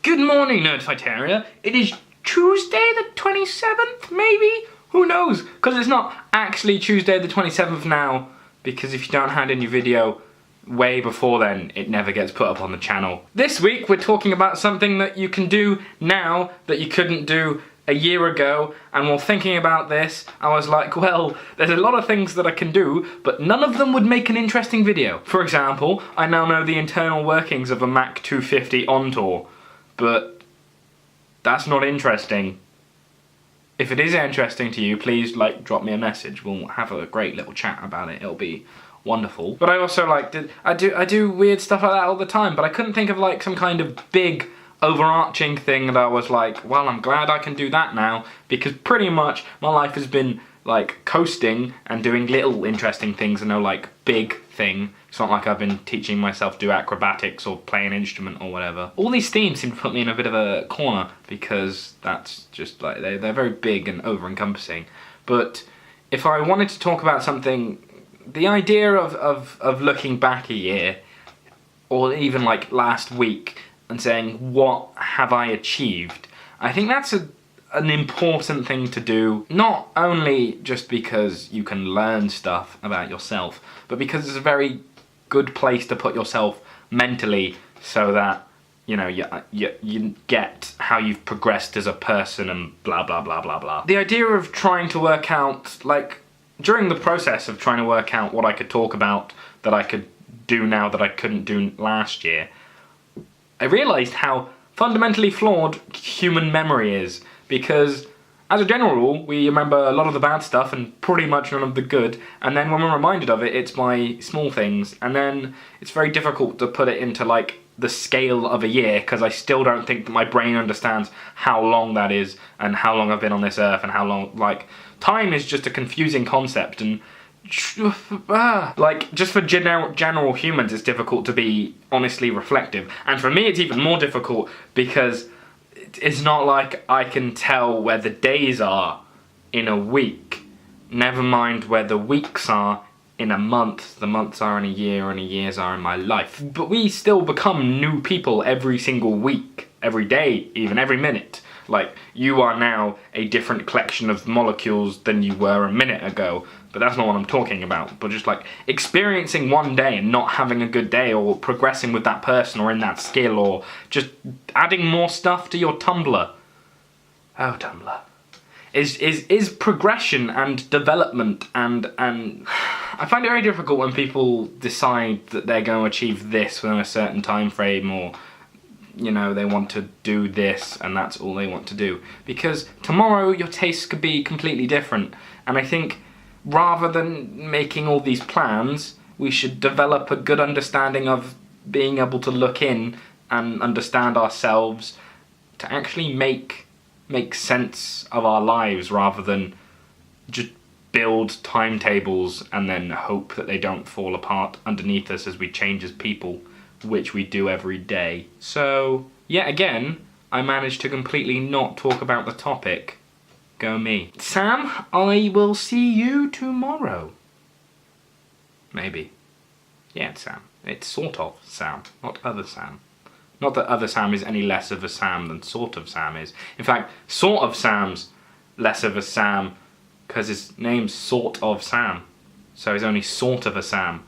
Good morning, Nerdfighteria. It is Tuesday the 27th, maybe? Who knows? Because it's not actually Tuesday the 27th now, because if you don't hand in your video way before then, it never gets put up on the channel. This week, we're talking about something that you can do now that you couldn't do a year ago, and while thinking about this, I was like, well, there's a lot of things that I can do, but none of them would make an interesting video. For example, I now know the internal workings of a Mac 250 on tour, but that's not interesting. If it is interesting to you, please, drop me a message. We'll have a great little chat about it. It'll be wonderful. But I also, I do weird stuff like that all the time, but I couldn't think of, some kind of big overarching thing that I was like, well, I'm glad I can do that now, because pretty much my life has been coasting and doing little interesting things and no big thing. It's not like I've been teaching myself to do acrobatics or play an instrument or whatever. All these themes seem to put me in a bit of a corner because that's just they're very big and over-encompassing. But if I wanted to talk about something, the idea of looking back a year, or even last week, and saying, what have I achieved? I think that's an important thing to do, not only just because you can learn stuff about yourself, but because it's a very good place to put yourself mentally so that, you get how you've progressed as a person and blah, blah, blah, blah, blah. The idea of trying to work out, during the process of trying to work out what I could talk about that I could do now that I couldn't do last year, I realised how fundamentally flawed human memory is, because as a general rule, we remember a lot of the bad stuff and pretty much none of the good, and then when we're reminded of it, it's by small things, and then it's very difficult to put it into the scale of a year, because I still don't think that my brain understands how long that is, and how long I've been on this earth, and how long, time is just a confusing concept, and just for general humans, it's difficult to be honestly reflective. And for me, it's even more difficult because it's not like I can tell where the days are in a week. Never mind where the weeks are in a month. The months are in a year, and the years are in my life. But we still become new people every single week, every day, even every minute. You are now a different collection of molecules than you were a minute ago, but that's not what I'm talking about. But just experiencing one day and not having a good day, or progressing with that person or in that skill, or just adding more stuff to your Tumblr. Oh, Tumblr. Is progression and development, and I find it very difficult when people decide that they're going to achieve this within a certain time frame, or they want to do this and that's all they want to do. Because tomorrow your tastes could be completely different. And I think rather than making all these plans, we should develop a good understanding of being able to look in and understand ourselves to actually make sense of our lives, rather than just build timetables and then hope that they don't fall apart underneath us as we change as people, which we do every day. So, yet again, I managed to completely not talk about the topic. Go me. Sam, I will see you tomorrow. Maybe. Yeah, it's Sam. It's sort of Sam, not other Sam. Not that other Sam is any less of a Sam than sort of Sam is. In fact, sort of Sam's less of a Sam because his name's sort of Sam. So he's only sort of a Sam.